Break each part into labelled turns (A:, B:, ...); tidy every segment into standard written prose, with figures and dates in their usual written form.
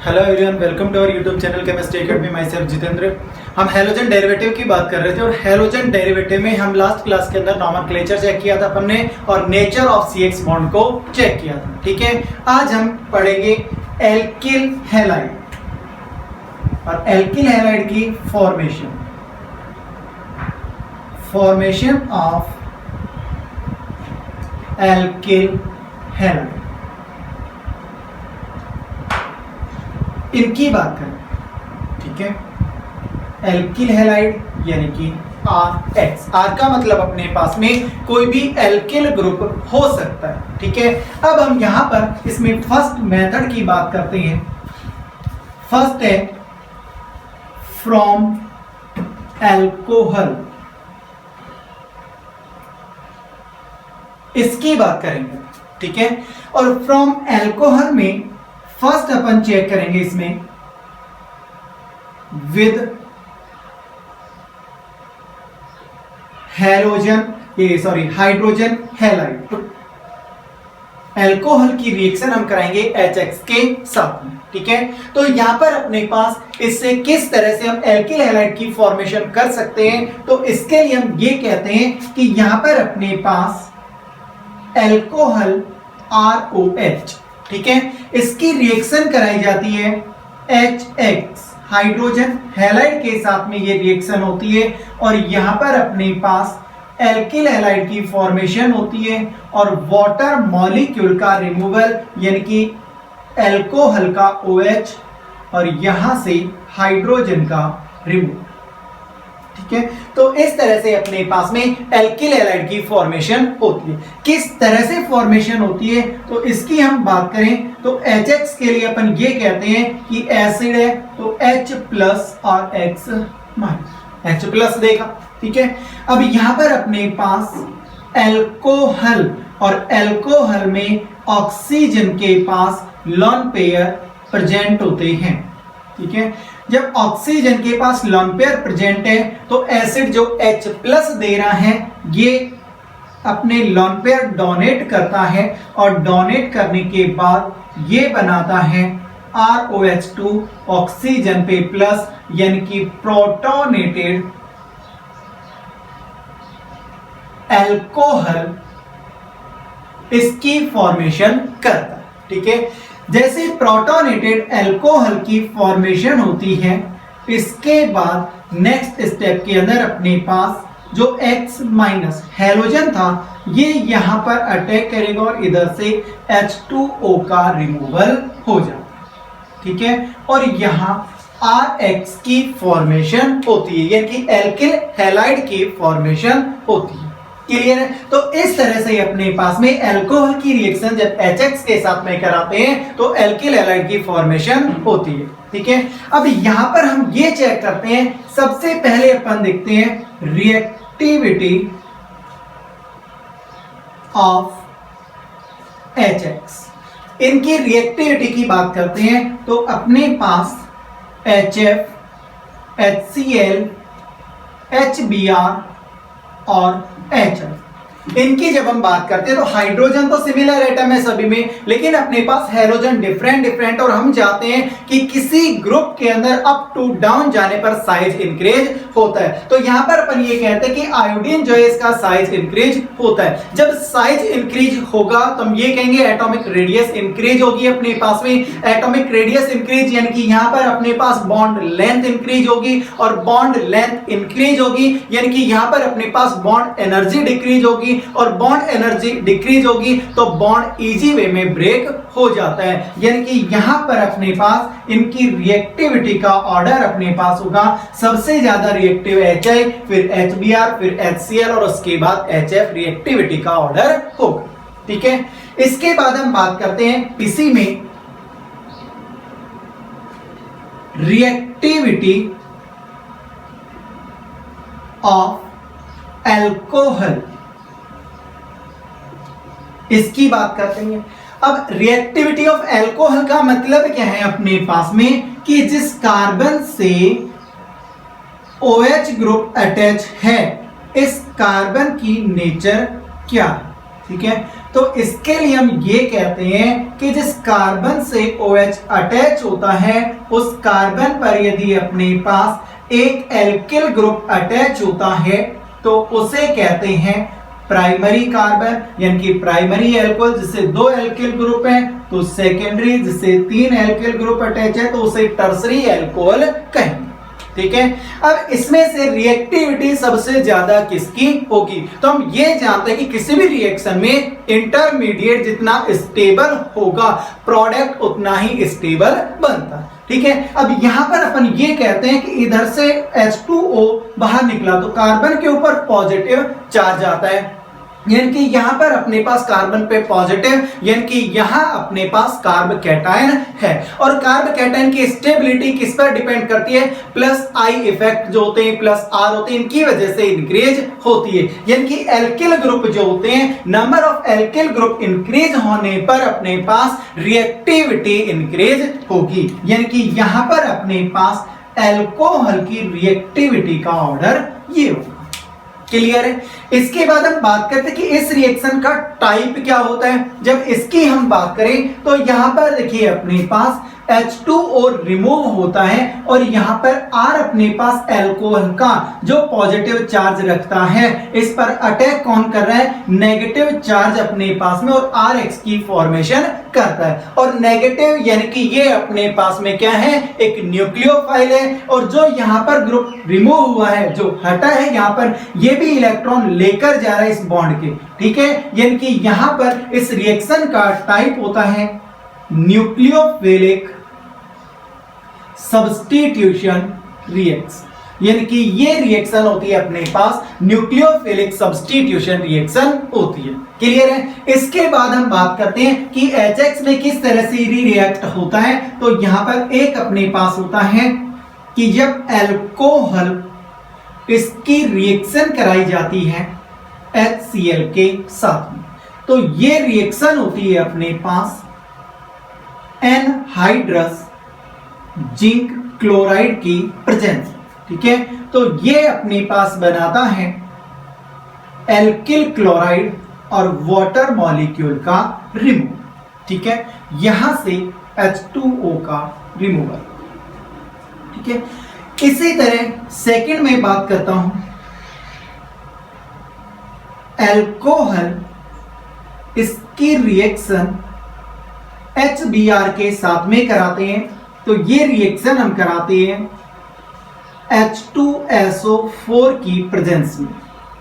A: Hello everyone, welcome to our YouTube channel chemistry academy. Myself Jitendra. हम halogen derivative की बात कर रहे थे और हैलोजन डेरिवेटिव में हम लास्ट क्लास के अंदर नॉमेनक्लेचर चेक किया था अपन ने और नेचर ऑफ CH बॉन्ड को चेक किया था। ठीक है, आज हम पढ़ेंगे एल्किल हैलाइड और एल्किल हैलाइड की फॉर्मेशन ऑफ एल्किल हैलाइड, इनकी बात करें। ठीक है, एल्किल हैलाइड यानी कि RH। R का मतलब अपने पास में कोई भी एल्किल ग्रुप हो सकता है। ठीक है, अब हम यहां पर इसमें फर्स्ट मेथड की बात करते हैं। फर्स्ट है फ्रॉम एल्कोहल, इसकी बात करेंगे। ठीक है, और फ्रॉम एल्कोहल में फर्स्ट अपन चेक करेंगे इसमें विद हाइड्रोजन हैलाइड। एल्कोहल की रिएक्शन हम कराएंगे HX के साथ में। ठीक है, तो यहां पर अपने पास इससे किस तरह से हम एल्किल हैलाइड की फॉर्मेशन कर सकते हैं, तो इसके लिए हम ये कहते हैं कि यहां पर अपने पास एल्कोहल ROH, ठीक है, इसकी रिएक्शन कराई जाती है HX हाइड्रोजन हैलाइड के साथ में ये रिएक्शन होती है और यहां पर अपने पास एल्किल हैलाइड की फॉर्मेशन होती है और वाटर मॉलिक्यूल का रिमूवल यानी कि एल्कोहल का OH और यहां से हाइड्रोजन का रिमूवल। ठीक है, तो इस तरह से अपने पास में एल्किल हैलाइड की फॉर्मेशन होती है। किस तरह से फॉर्मेशन होती है तो इसकी हम बात करें तो HX के लिए अपन ये कहते हैं कि एसिड है तो H प्लस और X माइनस, H प्लस देगा। ठीक है, अब यहां पर अपने पास एल्कोहल और एल्कोहल में ऑक्सीजन के पास लोन पेयर प्रेजेंट होते हैं। ठीक है, जब ऑक्सीजन के पास लोन पेयर प्रेजेंट है तो एसिड जो H प्लस दे रहा है ये अपने लोन पेयर डोनेट करता है और डोनेट करने के बाद ये बनाता है ROH2 ऑक्सीजन पे प्लस यानी कि प्रोटोनेटेड एल्कोहल, इसकी फॉर्मेशन करता है। ठीक है, जैसे प्रोटोनेटेड एल्कोहल की फॉर्मेशन होती है इसके बाद नेक्स्ट स्टेप के अंदर अपने पास जो X माइनस हैलोजन था ये यहां पर अटैक करेगा और इधर से H2O का रिमूवल हो जाता है। ठीक है, और यहां RH की फॉर्मेशन होती है यानी कि एल्किल हैलाइड की फॉर्मेशन होती है। क्लियर है? तो इस तरह से अपने पास में एल्कोहल की रिएक्शन जब HX के साथ में कराते हैं तो एल्किल हैलाइड की फॉर्मेशन होती है। ठीक है, अब यहां पर हम ये चेक करते हैं। सबसे पहले अपन देखते हैं रिएक्टिविटी ऑफ HX, इनकी रिएक्टिविटी की बात करते हैं तो अपने पास HF, HCl, HBr और HF, इनकी जब हम बात करते हैं तो हाइड्रोजन तो सिमिलर एटम है सभी में, लेकिन अपने पास हैलोजन डिफरेंट और हम चाहते हैं कि किसी ग्रुप के अंदर अप टू डाउन जाने पर साइज इंक्रीज होता है। तो यहां पर अपन ये कहते हैं कि आयोडीन जो है इसका साइज इंक्रीज होता है। जब साइज इंक्रीज होगा तो हम ये कहेंगे एटॉमिक रेडियस इंक्रीज होगी अपने पास में। एटॉमिक रेडियस इंक्रीज यानी कि यहां पर अपने पास बॉन्ड लेंथ इंक्रीज होगी और बॉन्ड लेंथ इंक्रीज होगी यानी कि यहां पर अपने पास बॉन्ड एनर्जी डिक्रीज होगी और बॉन्ड एनर्जी डिक्रीज होगी तो बॉन्ड इजी वे में ब्रेक हो जाता है। यानी कि यहां पर अपने पास इनकी रिएक्टिविटी का ऑर्डर अपने पास होगा, सबसे ज्यादा रिएक्टिव HI, फिर HBr, फिर HCl और उसके बाद HF रिएक्टिविटी का ऑर्डर होगा। ठीक है, इसके बाद हम बात करते हैं इसी में रिएक्टिविटी ऑफ एल्कोहल, इसकी बात करते हैं। अब रिएक्टिविटी ऑफ एल्कोहल का मतलब क्या है अपने पास में कि जिस कार्बन से OH ग्रुप अटैच है इस कार्बन की नेचर क्या है। ठीक है, तो इसके लिए हम ये कहते हैं कि जिस कार्बन से OH अटैच होता है उस कार्बन पर यदि अपने पास एक एल्किल ग्रुप अटैच होता है तो उसे कहते हैं प्राइमरी कार्बन, यानी कि प्राइमरी एल्कोहल जिससे 2 एल्किल ग्रुप हैं, तो सेकेंडरी जिससे 3 एल्किल ग्रुप अटैच है तो उसे टर्सरी एल्कोहल कहेंगे। ठीक है, अब इसमें से रिएक्टिविटी सबसे ज्यादा किसकी होगी? तो हम ये जानते हैं कि किसी भी रिएक्शन में इंटरमीडिएट जितना स्टेबल होगा प्रोडक्ट उतना ही स्टेबल बनता है। ठीक है, अब यहां पर अपन ये कहते हैं कि इधर से H2O बाहर निकला तो कार्बन के ऊपर पॉजिटिव चार्ज आता है, यानी कि यहां पर अपने पास कार्बन पे पॉजिटिव, यानी कि यहां अपने पास कार्ब कैटायन है। और कार्ब कैटायन की स्टेबिलिटी किस पर डिपेंड करती है? प्लस आई इफेक्ट जो होते हैं, प्लस आर होते हैं, इनकी वजह से इंक्रीज होती है। यानी कि एल्किल ग्रुप जो होते हैं, number of alkyl group increase होने पर अपने पास रिएक्टिविटी इंक्रीज होगी, यानी कि यहां पर अपने पास एल्कोहल की रिएक्टिविटी का ऑर्डर ये होगा। क्लियर है? इसके बाद हम बात करते हैं कि इस रिएक्शन का टाइप क्या होता है। जब इसकी हम बात करें तो यहां पर देखिए अपने पास H2O रिमूव होता है और यहां पर R अपने पास एल्कोहल का जो पॉजिटिव चार्ज रखता है, इस पर अटैक कौन कर रहा है? नेगेटिव चार्ज अपने पास में, और RH की फॉर्मेशन करता है। और नेगेटिव यानी कि ये अपने पास में क्या है? एक न्यूक्लियोफाइल है, और जो यहां पर ग्रुप रिमूव हुआ है, जो हटा है यहां पर, ये भी इलेक्ट्रॉन लेकर जा रहा है इस बॉन्ड के। ठीक है, यानी कि यहां पर इस रिएक्शन का टाइप होता है न्यूक्लियोफिलिक सब्स्टिट्यूशन रिएक्शन, यानी कि ये रिएक्शन होती है अपने पास न्यूक्लियोफिलिक सब्स्टिट्यूशन रिएक्शन होती है। क्लियर है? इसके बाद हम बात करते हैं कि HX में किस तरह से रिएक्ट होता है। तो यहां पर एक अपने पास होता है कि जब एल्कोहल इसकी रिएक्शन कराई जाती है HCl के साथ में, तो ये रिएक्शन होती है अपने पास एनहाइड्रस जिंक क्लोराइड की प्रेजेंस। ठीक है, तो ये अपने पास बनाता है एल्किल क्लोराइड और वाटर मॉलिक्यूल का रिमूव। ठीक है, यहां से H2O का रिमूवल। ठीक है, इसी तरह सेकंड में बात करता हूं, एल्कोहल इसकी रिएक्शन HBr के साथ में कराते हैं, तो ये रिएक्शन हम कराते हैं H2SO4 की प्रेजेंस में,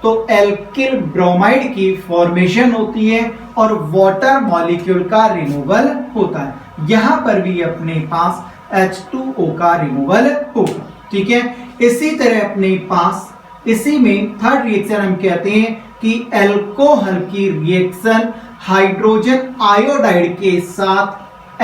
A: तो एल्किल ब्रोमाइड की फॉर्मेशन होती है और वाटर मॉलिक्यूल का रिमूवल होता है। यहां पर भी अपने पास H2O का रिमूवल होगा। ठीक है, इसी तरह अपने पास इसी में थर्ड रिएक्शन हम कहते हैं कि एल्कोहल की रिएक्शन हाइड्रोजन आयोडाइड के साथ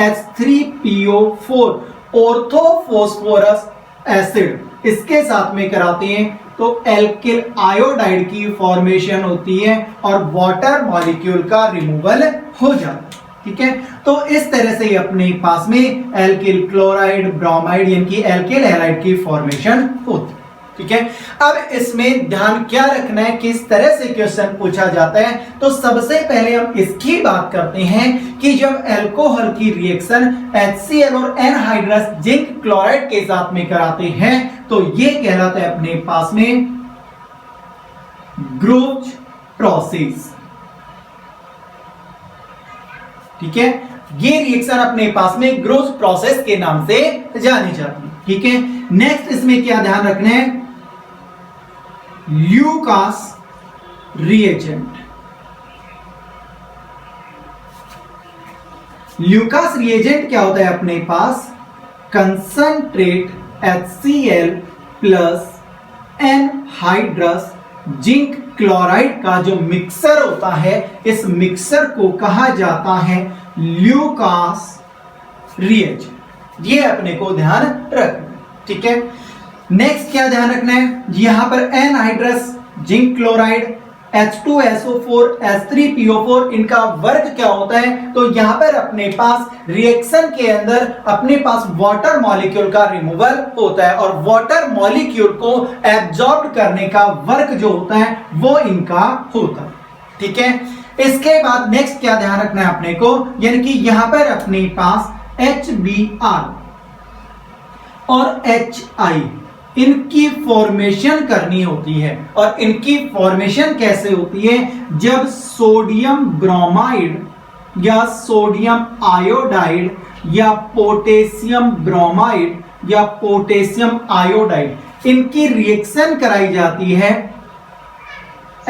A: H3PO4 ऑर्थोफॉस्फोरस एसिड इसके साथ में कराते हैं, तो एल्किल आयोडाइड की फॉर्मेशन होती है और वाटर मॉलिक्यूल का रिमूवल हो जाता है। ठीक है, तो इस तरह से अपने पास में एल्किल क्लोराइड ब्रोमाइड यानी कि एल्किल हैलाइड की फॉर्मेशन होती है। ठीक है, अब इसमें ध्यान क्या रखना है, किस तरह से क्वेश्चन पूछा जाता है। तो सबसे पहले हम इसकी बात करते हैं कि जब एल्कोहल की रिएक्शन HCl और एनहाइड्रस जिंक क्लोराइड के साथ में कराते हैं तो ये कहलाता है अपने पास में ग्रोच प्रोसेस। ठीक है, ये रिएक्शन अपने पास में ग्रोच प्रोसेस के नाम से जानी जाती है। ठीक है, नेक्स्ट इसमें क्या ध्यान रखना है, ल्यूकास रिएजेंट। ल्यूकास रिएजेंट क्या होता है अपने पास, concentrate HCl plus anhydrous zinc chloride का जो मिक्सर होता है, इस मिक्सर को कहा जाता है ल्यूकास रिएजेंट। ये अपने को ध्यान रखना। ठीक है, नेक्स्ट क्या ध्यान रखना है, यहां पर anhydrous zinc chloride H2SO4 H3PO4 इनका वर्क क्या होता है, तो यहां पर अपने पास रिएक्शन के अंदर अपने पास वाटर मॉलिक्यूल का रिमूवल होता है और वाटर मॉलिक्यूल को एब्जॉर्ब करने का वर्क जो होता है वो इनका होता है। ठीक है, इसके बाद नेक्स्ट क्या ध्यान रखना है अपने को, यानी कि यहां पर अपने पास HBr और HI इनकी फॉर्मेशन करनी होती है। और इनकी फॉर्मेशन कैसे होती है, जब सोडियम ब्रोमाइड या सोडियम आयोडाइड या पोटेशियम ब्रोमाइड या पोटेशियम आयोडाइड इनकी रिएक्शन कराई जाती है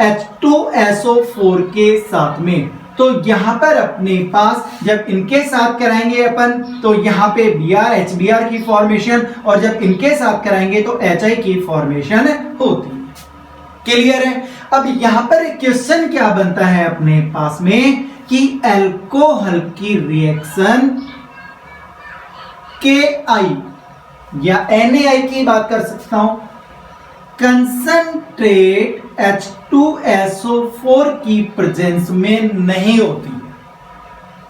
A: H2SO4 के साथ में। तो यहां पर अपने पास जब इनके साथ कराएंगे अपन तो यहां पे Br HBr की फॉर्मेशन, और जब इनके साथ कराएंगे तो HI की फॉर्मेशन होती है। क्लियर है। अब यहां पर क्वेश्चन क्या बनता है अपने पास में कि अल्कोहल की रिएक्शन KI या NaI की बात कर सकता हूं, कंसंट्रेट H2SO4 की प्रेजेंस में नहीं होती है।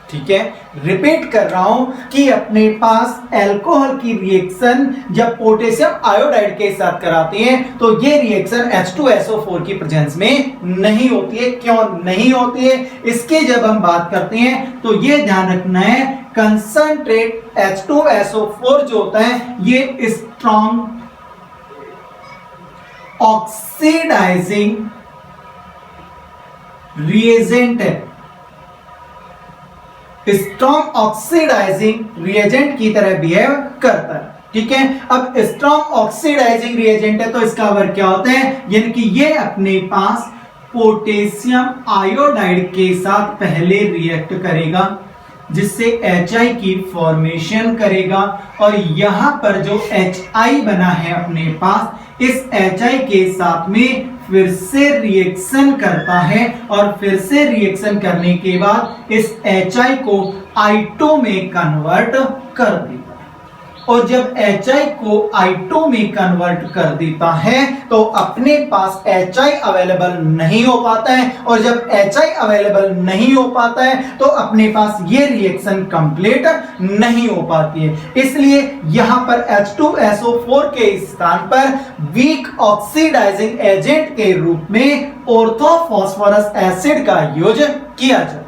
A: ठीक है, रिपीट कर रहा हूं कि अपने पास अल्कोहल की रिएक्शन जब पोटेशियम आयोडाइड के साथ कराते हैं तो ये रिएक्शन H2SO4 की प्रेजेंस में नहीं होती है। क्यों नहीं होती है, इसके जब हम बात करते हैं तो ये ध्यान रखना है, कंसंट्रेट H2SO4 जो होता है ये स्ट्रॉन्ग ऑक्सीडाइजिंग रिएजेंट है, स्ट्रॉन्ग ऑक्सीडाइजिंग रिएजेंट की तरह बिहेव करता है। ठीक है, अब स्ट्रॉन्ग ऑक्सीडाइजिंग रिएजेंट है तो इसका वर्क क्या होता है, यानी कि ये अपने पास पोटेशियम आयोडाइड के साथ पहले रिएक्ट करेगा जिससे HI की फॉर्मेशन करेगा, और यहां पर जो HI बना है अपने पास इस HI के साथ में फिर से रिएक्शन करता है, और फिर से रिएक्शन करने के बाद इस HI को I2 में कन्वर्ट कर देता है। और जब HI को I2 में कन्वर्ट कर देता है तो अपने पास HI अवेलेबल नहीं हो पाता है, और जब HI अवेलेबल नहीं हो पाता है तो अपने पास ये रिएक्शन कंप्लीट नहीं हो पाती है। इसलिए यहां पर H2SO4 के स्थान पर वीक ऑक्सीडाइजिंग एजेंट के रूप में ऑर्थोफॉस्फोरस एसिड का यूज किया जाए।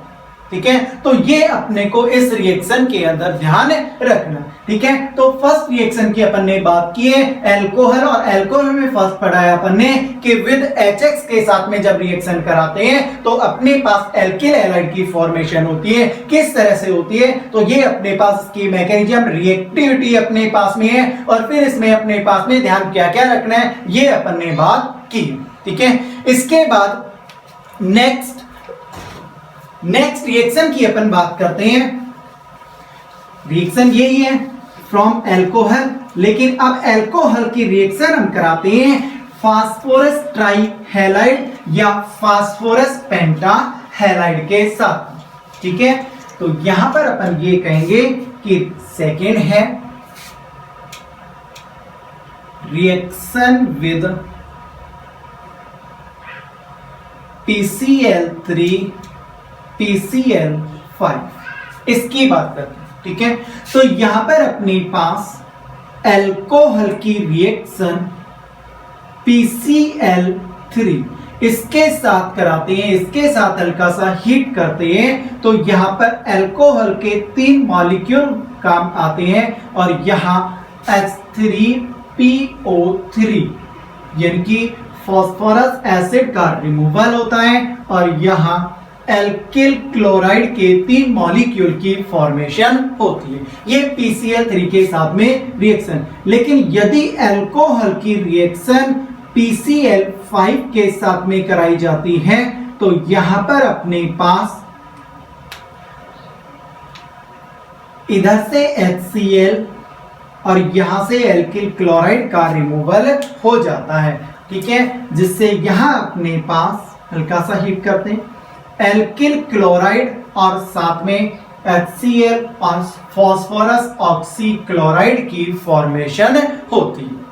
A: ठीक है, तो ये अपने को इस रिएक्शन के अंदर ध्यान रखना। ठीक है, तो फर्स्ट रिएक्शन की अपन ने बात की है अल्कोहल, और अल्कोहल में फर्स्ट पढ़ाया अपन ने कि विद HX के साथ में जब रिएक्शन कराते हैं तो अपने पास एल्किल हैलाइड की फॉर्मेशन होती है। किस तरह से होती है, तो ये अपने पास की मैकेनिज्म रिएक्टिविटी अपने पास में है, और फिर इसमें अपने पास में ध्यान क्या क्या रखना है ये अपन ने बात की। ठीक है, इसके बाद नेक्स्ट रिएक्शन की अपन बात करते हैं। रिएक्शन यही है फ्रॉम अल्कोहल, लेकिन अब अल्कोहल की रिएक्शन हम कराते हैं फास्फोरस ट्राइहैलाइड या फास्फोरस पेंटाहैलाइड के साथ। ठीक है, तो यहां पर अपन ये कहेंगे कि सेकेंड है रिएक्शन विद PCl3 PCl5, इसकी बात करते हैं। ठीक है, तो यहां पर अपने पास अल्कोहल की रिएक्शन PCl3 इसके साथ कराते हैं, इसके साथ हल्का सा हीट करते हैं, तो यहां पर अल्कोहल के 3 मॉलिक्यूल काम आते हैं, और यहां H3PO3 यानी कि फास्फोरस एसिड का रिमूवल होता है, और यहां एल्किल क्लोराइड के 3 मॉलिक्यूल की फॉर्मेशन होती है। ये PCl3 के साथ में रिएक्शन। लेकिन यदि अल्कोहल की रिएक्शन PCl5 के साथ में कराई जाती है तो यहां पर अपने पास इधर से HCl और यहां से एल्किल क्लोराइड का रिमूवल हो जाता है। ठीक है, जिससे यहां अपने पास हल्का सा हीट करते हैं, एल्किल क्लोराइड और साथ में HCl और फास्फोरस ऑक्सीक्लोराइड की फॉर्मेशन होती है।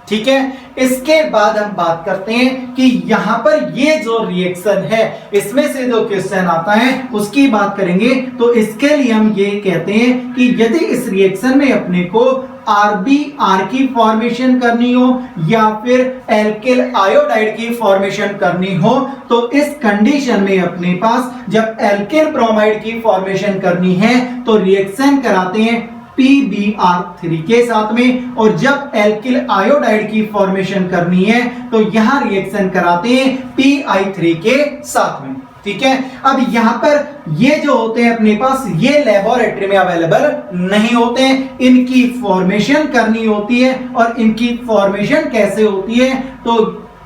A: ठीक है, इसके बाद हम बात करते हैं कि यहां पर ये जो रिएक्शन है इसमें से जो क्वेश्चन आता है उसकी बात करेंगे। तो इसके लिए हम ये कहते हैं कि यदि इस रिएक्शन में अपने को RbR की फॉर्मेशन करनी हो या फिर एल्किल आयोडाइड की फॉर्मेशन करनी हो, तो इस कंडीशन में अपने पास जब एल्किल ब्रोमाइड की फॉर्मेशन करनी है तो रिएक्शन कराते हैं PbR3 के साथ में, और जब एल्किल आयोडाइड की फॉर्मेशन करनी है तो यहां रिएक्शन कराते हैं Pi3 के साथ में। ठीक है, अब यहां पर ये जो होते हैं अपने पास, ये लेबोरेटरी में अवेलेबल नहीं होते हैं, इनकी फॉर्मेशन करनी होती है। और इनकी फॉर्मेशन कैसे होती है, तो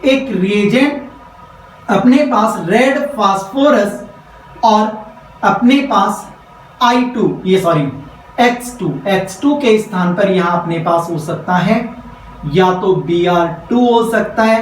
A: एक रिएजेंट अपने पास रेड फास्फोरस और अपने पास X2 के स्थान पर यहां अपने पास हो सकता है या तो Br2 हो सकता है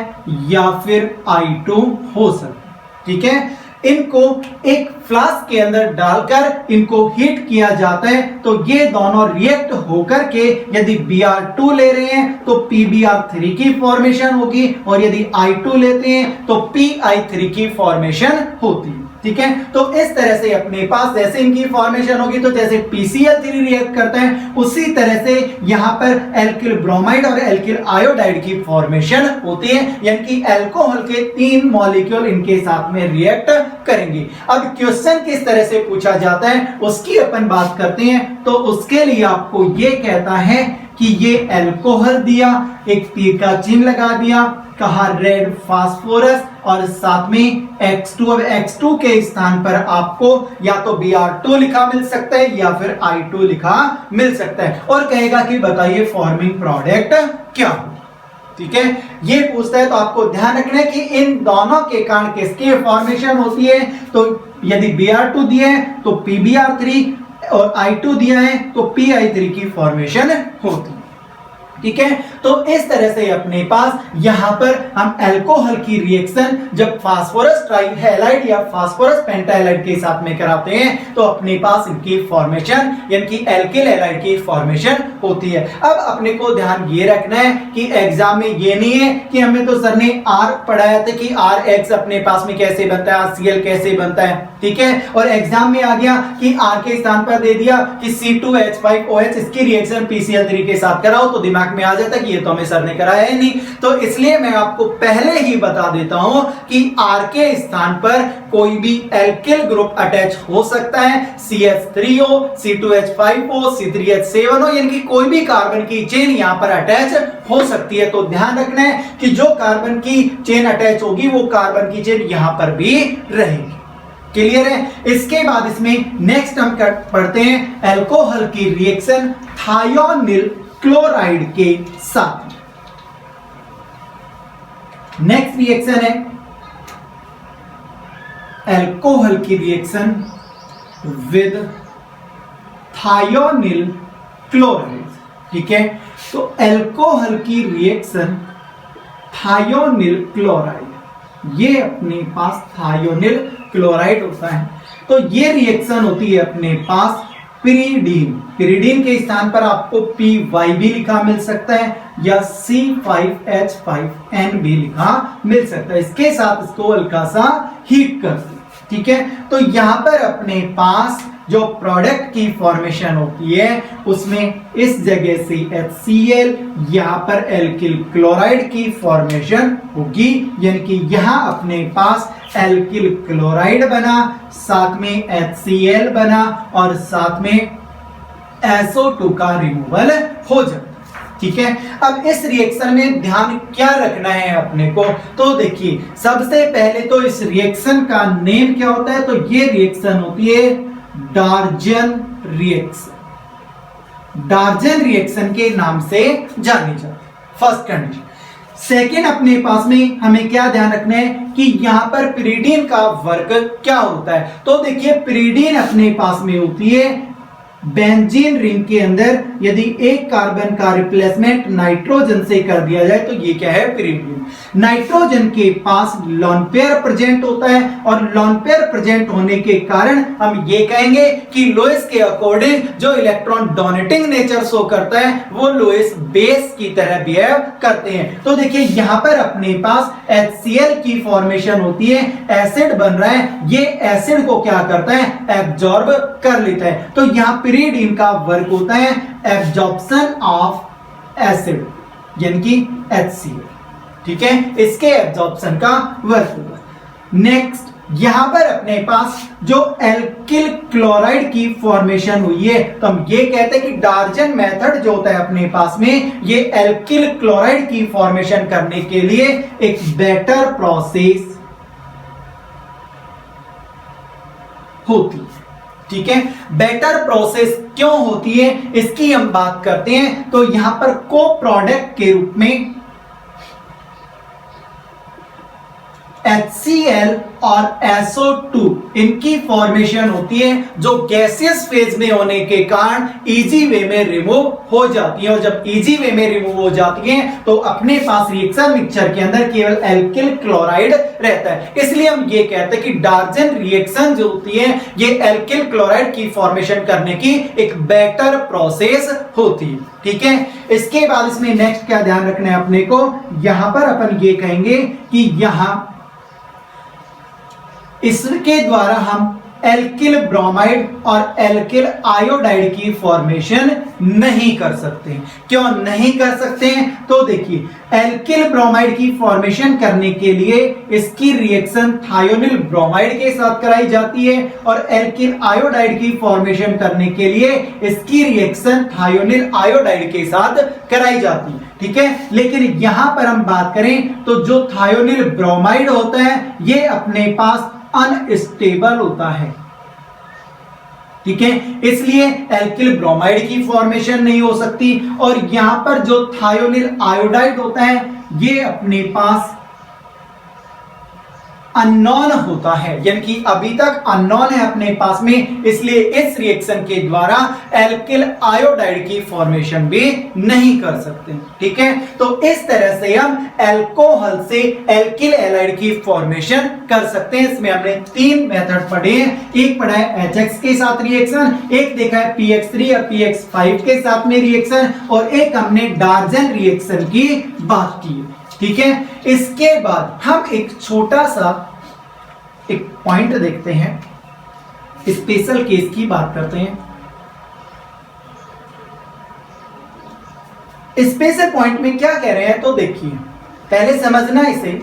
A: या फिर I2 हो सकता है। ठीक है, इनको एक फ्लास्क के अंदर डालकर इनको हीट किया जाता है, तो ये दोनों रिएक्ट होकर के यदि Br2 ले रहे हैं तो PbR3 की फॉर्मेशन होगी, और यदि I2 लेते हैं तो Pi3 की फॉर्मेशन होती है। ठीक है, तो इस तरह से अपने पास जैसे इनकी फॉर्मेशन होगी, तो जैसे PCl3 रिएक्ट करता है उसी तरह से यहां पर एल्किल ब्रोमाइड और एल्किल आयोडाइड की फॉर्मेशन होती है, यानी कि अल्कोहल के 3 मॉलिक्यूल इनके साथ में रिएक्ट करेंगे। अब क्वेश्चन किस तरह से पूछा जाता है उसकी अपन बात करते हैं। तो उसके लिए आपको ये कहता है कि ये अल्कोहल दिया, एक तीर का चिन्ह लगा दिया, कहा रेड फास्फोरस और साथ में X2। अब X2 के स्थान पर आपको या तो Br2 लिखा मिल सकता है या फिर I2 लिखा मिल सकता है, और कहेगा कि बताइए फॉर्मिंग प्रोडक्ट क्या हो। ठीक है, ये पूछता है तो आपको ध्यान रखना है कि इन दोनों के कारण किसकी फॉर्मेशन होती है। तो यदि Br2 दिया है तो PbR3 और I2 दिया है तो Pi3 की फॉर्मेशन होती है। ठीक है, तो इस तरह से अपने पास यहां पर हम अल्कोहल की रिएक्शन जब फास्फोरस ट्राइहैलाइड या फास्फोरस पेंटाहैलाइड के साथ में कराते हैं तो अपने पास इनकी फॉर्मेशन यानी कि एल्किल हैलाइड की फॉर्मेशन होती है। अब अपने को ध्यान ये रखना है कि एग्जाम में ये नहीं है कि हमें तो सर ने R पढ़ाया था कि RX अपने पास में कैसे बनता है, RCl कैसे बनता है। ठीक है, और एग्जाम में आ गया कि R के स्थान पर दे दिया कि C2H5OH इसकी रिएक्शन PCl3 के साथ कराओ, तो दिमाग में आ जाता कि ये तो हमें सर ने कराया है नहीं। तो इसलिए मैं आपको पहले ही बता देता हूं कि R के स्थान पर कोई भी एल्किल ग्रुप अटैच हो सकता है, CH3 हो, C2H5 हो, C3H7 हो, यानी कि कोई भी कार्बन की चेन यहां पर अटैच हो सकती है। तो ध्यान रखना है कि जो कार्बन की चेन अटैच होगी वो कार्बन की चेन यहां पर भी रहेगी। क्लियर है? इसके बाद इसमें नेक्स्ट हम पढ़ते हैं अल्कोहल की रिएक्शन थायोनिल क्लोराइड के साथ। नेक्स्ट रिएक्शन है अल्कोहल की रिएक्शन विद थायोनिल क्लोराइड। ठीक है, तो अल्कोहल की रिएक्शन थायोनिल क्लोराइड, ये अपने पास थायोनिल क्लोराइड होता है। तो ये रिएक्शन होती है अपने पास पिरिडीन। पिरिडीन के स्थान पर आपको PY भी लिखा मिल सकता है या C5H5N भी लिखा मिल सकता है। इसके साथ इसको हल्का सा हीट कर दो। ठीक है, तो यहां पर अपने पास जो प्रोडक्ट की फॉर्मेशन होती है उसमें इस जगह से HCl, यहां पर एल्किल क्लोराइड की फॉर्मेशन होगी, यानी कि यहां अपने पास एल्किल क्लोराइड बना, साथ में HCl बना और साथ में SO2 का रिमूवल हो जाता। ठीक है, अब इस रिएक्शन में ध्यान क्या रखना है अपने को, तो देखिए सबसे पहले तो इस रिएक्शन का नेम क्या होता है, तो ये रिएक्शन होती है डार्जन रिएक्शन। डार्जन रिएक्शन के नाम से जानी जाती है, फर्स्ट कंडीशन। सेकेंड अपने पास में हमें क्या ध्यान रखना है कि यहां पर पिरिडीन का वर्क क्या होता है, तो देखिए पिरिडीन अपने पास में होती है बेंजीन रिंग के अंदर यदि एक कार्बन का रिप्लेसमेंट नाइट्रोजन से कर दिया जाए तो ये क्या है, पिरिडीन। नाइट्रोजन के पास लोन पेयर प्रेजेंट होता है और लोन पेयर प्रेजेंट होने के कारण हम ये कहेंगे कि लोइस के अकॉर्डिंग जो इलेक्ट्रॉन डोनेटिंग नेचर शो करता है वो लोइस बेस की तरह बिहेव करते हैं। तो देखिए यहां पर अपने पास HCl की फॉर्मेशन होती है, एसिड बन रहा है, ये एसिड को क्या करता है, एब्जॉर्ब कर लेता है। तो यहां पिरिडीन का वर्क होता है एब्जॉर्प्शन ऑफ एसिड यानी कि HCl, ठीक है, इसके एब्जॉर्प्शन का वर्क होगा। नेक्स्ट यहां पर अपने पास जो एल्किल क्लोराइड की फॉर्मेशन हुई है, तो हम ये कहते हैं कि डार्जन मेथड जो होता है अपने पास में, ये एल्किल क्लोराइड की फॉर्मेशन करने के लिए एक बेटर प्रोसेस होती है, ठीक है। बेटर प्रोसेस क्यों होती है इसकी हम बात करते हैं। तो यहां पर को प्रोडक्ट के रूप में HCl और SO2 इनकी फॉर्मेशन होती है, जो गैसियस फेज में होने के कारण इजी वे में रिमूव हो जाती है। और जब इजी वे में रिमूव हो जाती है तो अपने पास रिएक्शन मिक्सचर के अंदर केवल एल्किल क्लोराइड रहता है। इसलिए हम ये कहते हैं कि डार्जन रिएक्शन जो होती है ये एल्किल क्लोराइड की फॉर्मेशन करने की एक बेटर प्रोसेस होती है, ठीक है। इसके बाद इसमें नेक्स्ट क्या ध्यान रखना है अपने को, यहां पर अपन ये कहेंगे कि यहां इसके द्वारा हम एल्किल ब्रोमाइड और एल्किल आयोडाइड की फॉर्मेशन नहीं कर सकते। क्यों नहीं कर सकते हैं? तो देखिए एल्किल ब्रोमाइड की फॉर्मेशन करने के लिए इसकी रिएक्शन थायोनिल ब्रोमाइड के साथ कराई जाती है और एल्किल आयोडाइड की फॉर्मेशन करने के लिए इसकी रिएक्शन थायोनिल आयोडाइड के साथ कराई जाती है, ठीक है। लेकिन यहां पर हम बात करें तो जो थायोनिल ब्रोमाइड होता है ये अपने पास अनस्टेबल होता है, ठीक है, इसलिए एल्किल ब्रोमाइड की फॉर्मेशन नहीं हो सकती। और यहां पर जो थायोनिल आयोडाइड होता है ये अपने पास अननोन होता है, यानी कि अभी तक अननोन है अपने पास में, इसलिए इस रिएक्शन के द्वारा एल्किल आयोडाइड की फॉर्मेशन भी नहीं कर सकते, ठीक है। तो इस तरह से हम अल्कोहल से एल्किल हैलाइड की फॉर्मेशन कर सकते हैं। इसमें हमने 3 मेथड पढ़े हैं, एक पढ़ा है HX के साथ रिएक्शन, एक देखा है PX3 और PX5 के साथ में रिएक्शन, और एक हमने डार्जन रिएक्शन की बात की, ठीक है। इसके बाद हम एक छोटा सा एक पॉइंट देखते हैं, स्पेशल केस की बात करते हैं। स्पेशल पॉइंट में क्या कह रहे हैं तो देखिए, पहले समझना इसे।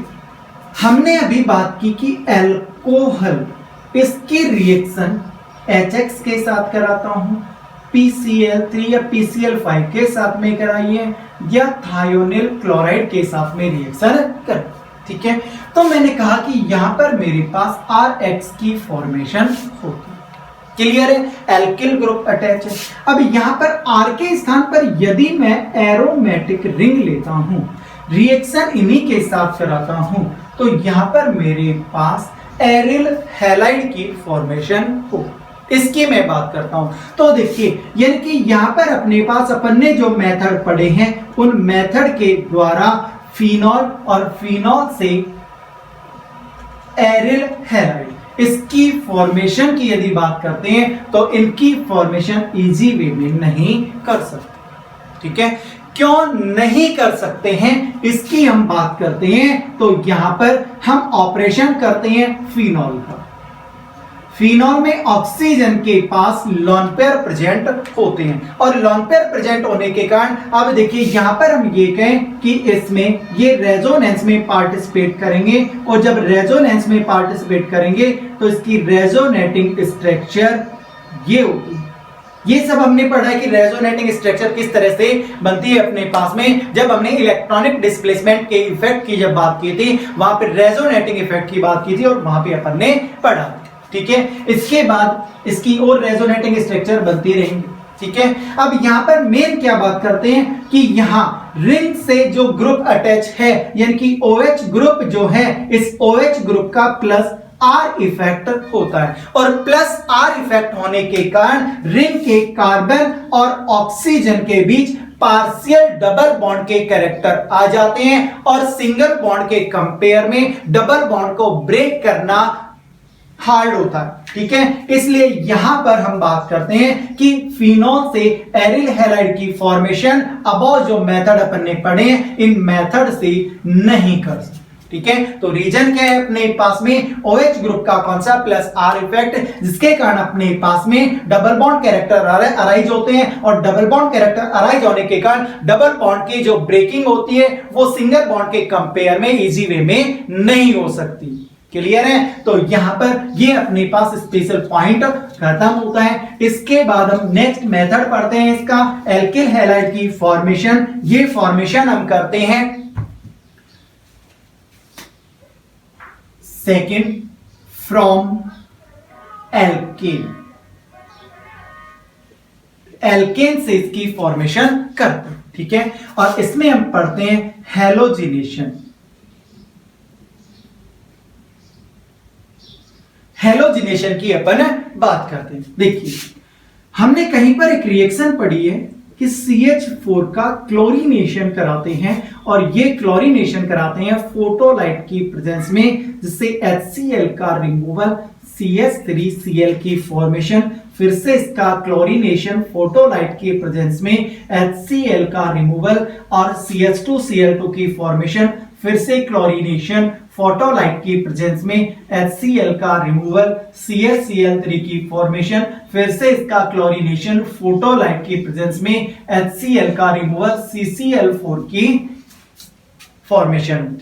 A: हमने अभी बात की कि एल्कोहल इसकी रिएक्शन HX के साथ कराता हूं, PCl3 या PCl5 के साथ में कराइए, या थायोनिल क्लोराइड के साथ में रिएक्शन कर, ठीक है। तो मैंने कहा कि यहां पर मेरे पास RH की फॉर्मेशन होती है, क्लियर है, एल्किल ग्रुप अटैच है। अब यहां पर R के स्थान पर यदि मैं एरोमेटिक रिंग लेता हूं, रिएक्शन इन्हीं के साथ कराता हूं, तो यहां पर मेरे पास एरिल हैलाइड की फॉर्मेशन हो, इसकी मैं बात करता हूं। तो देखिए, यानी कि यहां पर अपने पास अपन ने जो मेथड पढ़े हैं उन मेथड के द्वारा फिनॉल और फिनॉल से एरिल हैलाइड इसकी फॉर्मेशन की यदि बात करते हैं तो इनकी फॉर्मेशन इजी वे में नहीं कर सकते, ठीक है। क्यों नहीं कर सकते हैं इसकी हम बात करते हैं। तो यहां पर हम ऑपरेशन करते हैं फिनॉल का। फिनॉल में ऑक्सीजन के पास लोन पेयर प्रेजेंट होते हैं, और लोन पेयर प्रेजेंट होने के कारण अब देखिए यहां पर हम ये कहें कि इसमें ये रेजोनेंस में पार्टिसिपेट करेंगे, और जब रेजोनेंस में पार्टिसिपेट करेंगे तो इसकी रेजोनेटिंग स्ट्रक्चर ये होगी। ये सब हमने पढ़ा है कि रेजोनेटिंग स्ट्रक्चर किस तरह से बनती है अपने पास में। जब हमने इलेक्ट्रॉनिक डिस्प्लेसमेंट के इफेक्ट की जब बात की थी, वहां पे रेजोनेटिंग इफेक्ट की बात की थी और वहां पे अपन ने पढ़ा, ठीक है। इसके बाद इसकी और रेजोनेटिंग स्ट्रक्चर बनती रहेंगी, ठीक है। अब यहां पर मेन क्या बात करते हैं कि यहां रिंग से जो ग्रुप अटैच है, यानी कि OH ग्रुप जो है, इस OH ग्रुप का प्लस R इफेक्ट होता है, और प्लस R इफेक्ट होने के कारण रिंग के कार्बन और ऑक्सीजन के बीच पार्शियल डबल बॉन्ड के कैरेक्टर आ जाते हैं, और सिंगल बॉन्ड के कंपेयर में डबल बॉन्ड को ब्रेक करना हार्ड होता है, ठीक है। इसलिए यहां पर हम बात करते हैं कि फिनॉल से एरिल हैलाइड की फॉर्मेशन अबव जो मेथड अपन ने पढ़े इन मेथड से नहीं कर सकते, ठीक है। तो रीजन क्या है अपने पास में, OH ग्रुप का कौन सा प्लस R इफेक्ट, जिसके कारण अपने पास में डबल बॉन्ड कैरेक्टर अराइज होते हैं और डबल बॉन्ड कैरेक्टर अराइज होने के कारण डबल बॉन्ड की जो ब्रेकिंग होती है वो सिंगल बॉन्ड के कंपेयर में इजी वे में नहीं हो सकती। क्लियर है। तो यहां पर ये अपने पास स्पेशल पॉइंट खत्म होता है। इसके बाद हम नेक्स्ट मेथड पढ़ते हैं इसका, एल्किल हैलाइड की फॉर्मेशन। ये फॉर्मेशन हम करते हैं सेकेंड फ्रॉम एल्केन। एल्केन से इसकी फॉर्मेशन करते हैं, ठीक है। और इसमें हम पढ़ते हैं हैलोजिनेशन। हैलोजिनेशन की अपन बात करते हैं। देखिए हमने कहीं पर एक रिएक्शन पढ़ी है कि CH4 का क्लोरीनेशन कराते हैं और ये क्लोरीनेशन कराते हैं फोटोलाइट की प्रेजेंस में, जिससे HCl का रिमूवल, CH3Cl की फॉर्मेशन, फिर से इसका क्लोरीनेशन फोटोलाइट की प्रेजेंस में, HCl का रिमूवल और CH2Cl2 की फॉर्मेशन, फिर से क्लोरीनेशन फोटोलाइट की प्रेजेंस में, HCl का रिमूवल, CHCl3 की फॉर्मेशन, फिर से इसका क्लोरीनेशन फोटोलाइट की प्रेजेंस में, HCl का रिमूवल, CCl4 की फॉर्मेशन,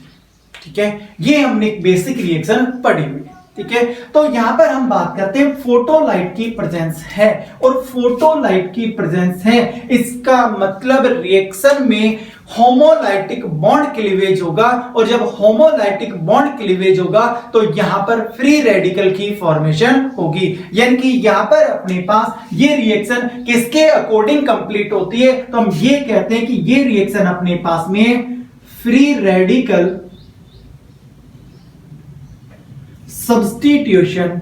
A: ठीक है। ये हमने एक बेसिक रिएक्शन पढ़ी हुई, ठीक है। तो यहां पर हम बात करते हैं फोटोलाइट की प्रेजेंस है, और फोटोलाइट की प्रेजेंस है इसका मतलब रिएक्शन में होमोलाइटिक बॉन्ड क्लीवेज होगा, और जब होमोलाइटिक बॉन्ड क्लीवेज होगा तो यहां पर फ्री रेडिकल की फॉर्मेशन होगी। यानी कि यहां पर अपने पास ये रिएक्शन किसके अकॉर्डिंग कंप्लीट होती है, तो हम ये कहते हैं कि ये रिएक्शन अपने पास में फ्री रेडिकल सब्स्टिट्यूशन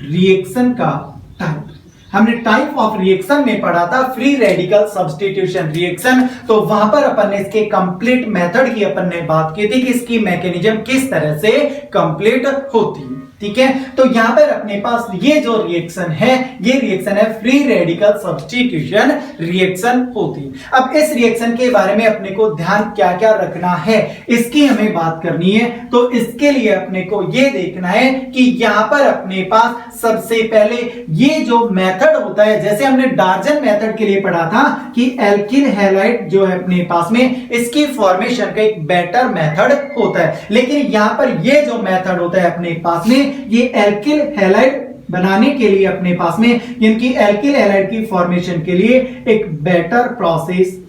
A: रिएक्शन का टाइप। हमने टाइप ऑफ रिएक्शन में पढ़ा था फ्री रेडिकल सब्स्टिट्यूशन रिएक्शन, तो वहां पर अपन ने इसके कंप्लीट मेथड की अपन ने बात की थी कि इसकी मैकेनिज्म किस तरह से कंप्लीट होती है, ठीक है। तो यहां पर अपने पास ये जो रिएक्शन है, ये रिएक्शन है फ्री रेडिकल सब्स्टिट्यूशन रिएक्शन होती है। अब इस रिएक्शन के बारे में अपने को ध्यान क्या क्या रखना है, इसकी हमें बात करनी है। तो इसके लिए अपने को ये देखना है कि यहां पर अपने पास सबसे पहले ये जो मेथड होता है, जैसे हमने डार्जन मेथड के लिए पढ़ा था कि एल्किल हैलाइड जो है अपने पास में, इसकी फॉर्मेशन का एक बेटर मेथड होता है। लेकिन यहां पर ये जो मेथड होता है अपने पास में, ये एल्किल हैलाइड बनाने के लिए अपने पास में, इनकी एल्किल हैलाइड की फॉर्मेशन के लिए एक बेटर प्रोसेस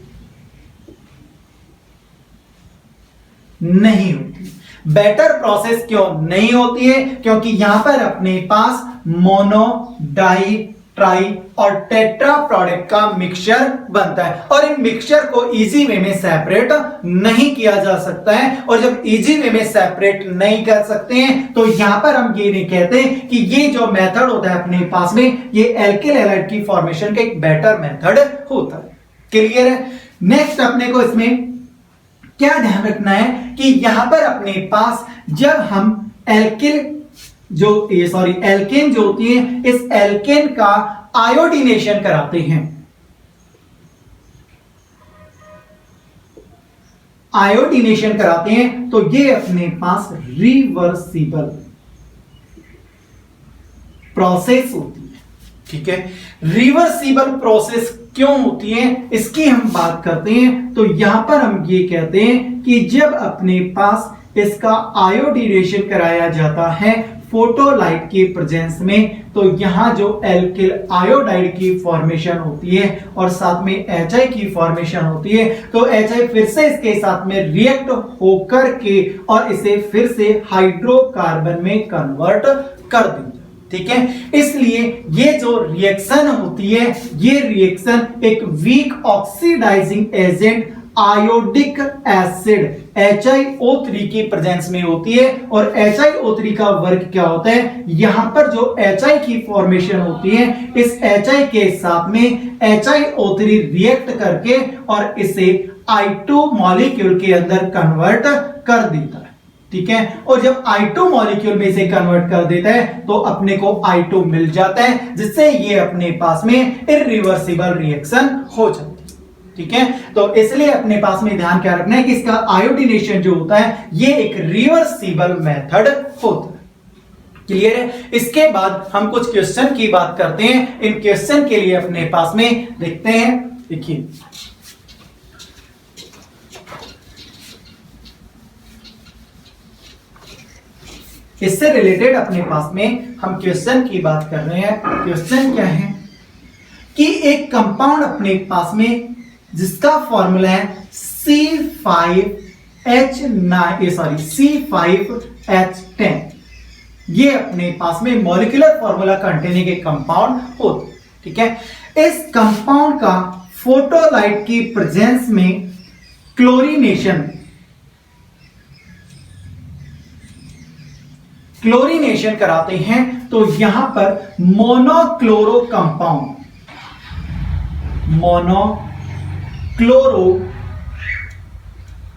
A: नहीं होती। बेटर प्रोसेस क्यों नहीं होती है? क्योंकि यहां पर अपने पास मोनो, डाई, ट्राई और टेट्रा प्रोडक्ट का मिक्सचर बनता है, और इन मिक्सचर को इजी वे में सेपरेट नहीं किया जा सकता है। और जब इजी वे में सेपरेट नहीं कर सकते हैं तो यहां पर हम ये नहीं कहते कि ये जो मेथड होता है अपने पास में, ये एल्किल हैलाइड की फॉर्मेशन का एक बेटर मेथड होता है। क्लियर है। नेक्स्ट अपने को इसमें क्या ध्यान रखना है कि यहां पर अपने पास जब हम एल्केन जो होती है, इस एल्केन का आयोडीनेशन कराते हैं, आयोडीनेशन कराते हैं तो ये अपने पास रिवर्सिबल प्रोसेस होती है, ठीक है। रिवर्सिबल प्रोसेस क्यों होती है इसकी हम बात करते हैं। तो यहां पर हम ये कहते हैं कि जब अपने पास इसका आयोडीनेशन कराया जाता है फोटोलाइट के प्रेजेंस में, तो यहां जो एल्किल आयोडाइड की फॉर्मेशन होती है और साथ में HI की फॉर्मेशन होती है, तो HI फिर से इसके साथ में रिएक्ट होकर के और इसे फिर से हाइड्रोकार्बन में कन्वर्ट कर देता है, ठीक है। इसलिए ये जो रिएक्शन होती है, ये रिएक्शन एक weak oxidizing agent iodic acid HiO3 की प्रेजेंस में होती है। और HiO3 का वर्क क्या होता है, यहां पर जो HI की फॉर्मेशन होती है, इस HI के साथ में HiO3 रिएक्ट करके और इसे I2 मॉलिक्यूल के अंदर कन्वर्ट कर देता है, ठीक है। और जब I2 मॉलिक्यूल में इसे कन्वर्ट कर देता है तो अपने को I2 मिल जाता है, जिससे ये अपने पास में इरिवर्सिबल रिएक्शन हो जाती है, ठीक है, तो इसलिए अपने पास में ध्यान क्या रखना है कि इसका आयोडीनेशन जो होता है ये एक रिवर्सिबल मेथड होता है। क्लियर है। इसके बाद हम कुछ क्वेश्चन की बात करते हैं। इन क्वेश्चन के लिए अपने पास में देखते हैं, देखिए इससे रिलेटेड अपने पास में हम क्वेश्चन की बात कर रहे हैं। क्वेश्चन क्या है कि एक कंपाउंड अपने पास में जिसका फॉर्मूला है C5H10, ये अपने पास में मॉलिक्यूलर फॉर्मूला कंटेनिंग एक कंपाउंड होता, ठीक है। इस कंपाउंड का फोटोलाइट की प्रेजेंस में क्लोरीनेशन कराते हैं तो यहां पर मोनोक्लोरो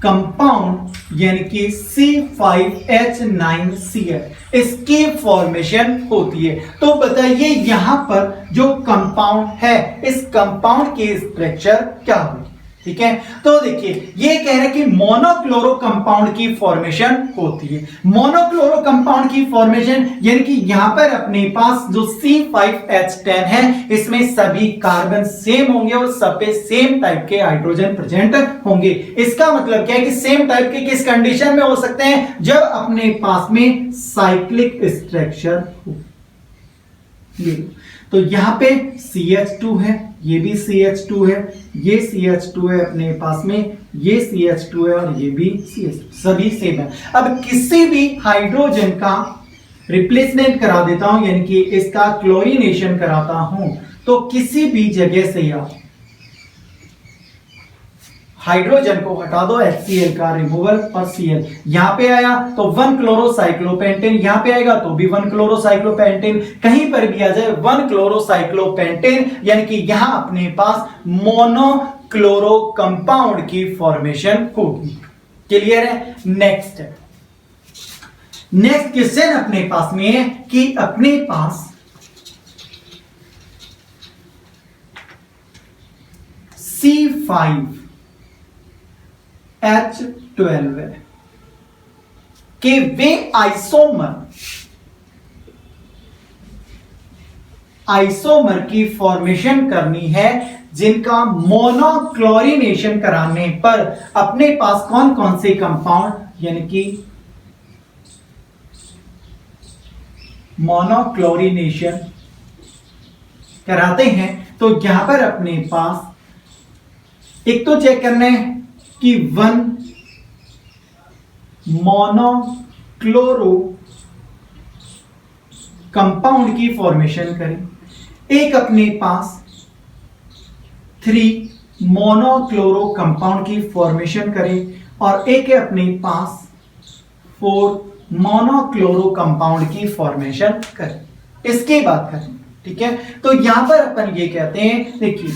A: कंपाउंड यानी कि C5H9Cl इसकी फॉर्मेशन होती है। तो बताइए यहां पर जो कंपाउंड है इस कंपाउंड की स्ट्रक्चर क्या होगी, ठीक है। तो देखिए ये कह रहे हैं कि मोनोक्लोरो कंपाउंड की फॉर्मेशन होती है। मोनोक्लोरो कंपाउंड की फॉर्मेशन यानी कि यहां पर अपने पास जो C5H10 है इसमें सभी कार्बन सेम होंगे और सब पे सेम टाइप के हाइड्रोजन प्रेजेंट होंगे। इसका मतलब क्या है कि सेम टाइप के किस कंडीशन में हो सकते हैं, जब अपने पास में साइक्लिक स्ट्रक्चर हो। तो यहां पे CH2 है, ये भी CH2 है, ये CH2 है अपने पास में, ये CH2 है और ये भी CH2, सभी सेम है। अब किसी भी हाइड्रोजन का रिप्लेसमेंट करा देता हूं यानी कि इसका क्लोरीनेशन कराता हूं तो किसी भी जगह से आप हाइड्रोजन को हटा दो, HCl का रिमूवल और Cl यहां पे आया तो 1 क्लोरोसाइक्लोपेंटेन, यहां पे आएगा तो भी 1 क्लोरोसाइक्लोपेंटेन, कहीं पर भी आ जाए 1 क्लोरोसाइक्लोपेंटेन, यानी कि यहां अपने पास मोनोक्लोरो कंपाउंड की फॉर्मेशन होगी। क्लियर है। नेक्स्ट क्वेश्चन अपने पास में है कि अपने पास C5H12 के वे आइसोमर की फॉर्मेशन करनी है जिनका मोनोक्लोरीनेशन कराने पर अपने पास कौन कौन से कंपाउंड यानी कि मोनोक्लोरीनेशन कराते हैं। तो यहां पर अपने पास एक तो चेक करना है कि 1 मोनोक्लोरो कंपाउंड की फॉर्मेशन करें, एक अपने पास 3 मोनोक्लोरो कंपाउंड की फॉर्मेशन करें और एक है अपने पास 4 मोनोक्लोरो कंपाउंड की फॉर्मेशन करें। इसके बाद करें, ठीक है। तो यहां पर अपन ये कहते हैं, देखिए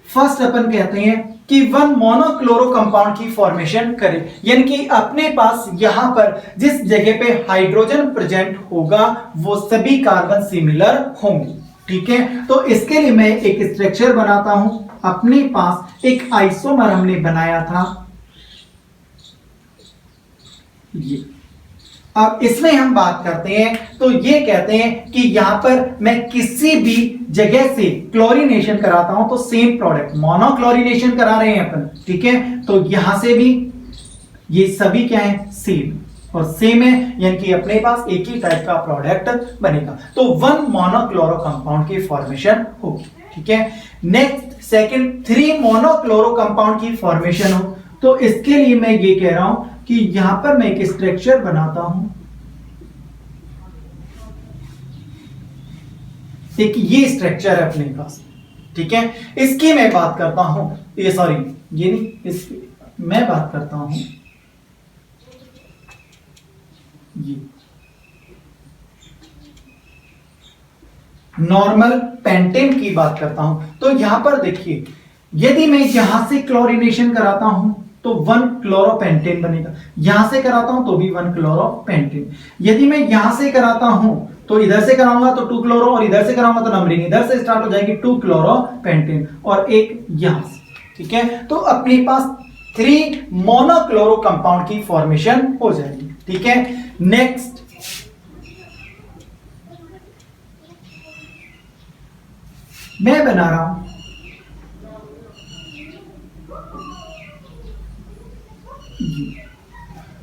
A: फर्स्ट अपन कहते हैं कि 1 मोनोक्लोरो कंपाउंड की फॉर्मेशन करें, यानी कि अपने पास यहां पर जिस जगह पे हाइड्रोजन प्रेजेंट होगा वो सभी कार्बन सिमिलर होंगे, ठीक है। तो इसके लिए मैं एक स्ट्रक्चर बनाता हूं। अपने पास एक आइसोमर हमने बनाया था ये, अब इसमें हम बात करते हैं तो ये कहते हैं कि यहां पर मैं किसी भी जगह से क्लोरीनेशन कराता हूं तो सेम प्रोडक्ट, मोनोक्लोरीनेशन करा रहे हैं अपन, ठीक है। तो यहां से भी ये सभी क्या है, सेम और सेम है, यानी कि अपने पास एक ही टाइप का प्रोडक्ट बनेगा। तो 1 मोनोक्लोरो कंपाउंड की फॉर्मेशन होगी, ठीक है। नेक्स्ट सेकंड 3 मोनोक्लोरो कंपाउंड की फॉर्मेशन हो तो इसके लिए मैं ये कह रहा हूं कि यहां पर मैं एक स्ट्रक्चर बनाता हूं, एक ये स्ट्रक्चर है अपने पास, ठीक है। इसकी मैं बात करता हूं, ये सॉरी ये नहीं, इसकी मैं बात करता हूं ये नॉर्मल पेंटेन की बात करता हूं। तो यहां पर देखिए यदि मैं यहां से क्लोरीनेशन कराता हूं तो 1 क्लोरोपेंटेन बनेगा, यहां से कराता हूं तो भी 1 क्लोरोपेंटेन। यदि मैं यहां से कराता हूं तो इधर से कराऊंगा तो 2 क्लोरो और इधर से कराऊंगा तो नंबरिंग इधर से स्टार्ट हो जाएगी 2 क्लोरोपेंटेन और एक यहां से, ठीक है, तो अपने पास 3 मोनोक्लोरो कंपाउंड की फॉर्मेशन हो जाएगी। ठीक है, नेक्स्ट मैं बना रहा हूं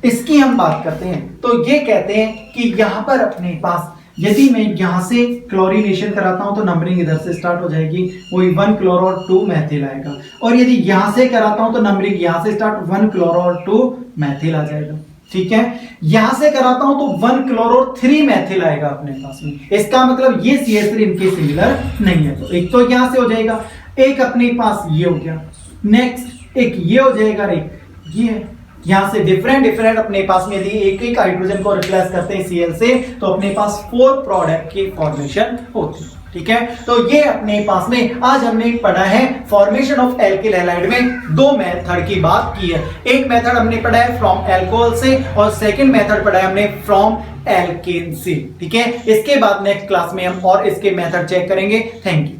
A: इसकी हम बात करते हैं। तो ये कहते हैं कि यहां पर अपने पास यदि मैं यहां से क्लोरीनेशन कराता हूं तो नंबरिंग इधर से स्टार्ट हो जाएगी, वही 1 क्लोरो और 2 मैथिल आएगा। और यदि यहां से कराता हूं तो नंबरिंग यहां से स्टार्ट 1 क्लोरो और 2 मैथिल आ जाएगा। ठीक है, यहां से कराता हूं तो 1 क्लोरो और 3 मैथिल आएगा अपने पास में। इसका मतलब ये CH3 इनके सिमिलर नहीं है, तो एक तो यहां से हो जाएगा, एक अपने पास ये हो गया, नेक्स्ट एक ये हो जाएगा, एक ये यहां से डिफरेंट अपने पास में यदि एक हाइड्रोजन को रिप्लेस करते हैं Cl से तो अपने पास 4 प्रोडक्ट की फॉर्मेशन होती है। ठीक है, तो ये अपने पास में आज हमने पढ़ा है फॉर्मेशन ऑफ एल्किल हैलाइड में 2 मेथड की बात की है। एक मेथड हमने पढ़ा है फ्रॉम अल्कोहल से और सेकंड मेथड पढ़ा है हमने फ्रॉम एल्केन से। ठीक है, इसके बाद नेक्स्ट क्लास में हम और इसके मेथड चेक करेंगे। Thank you.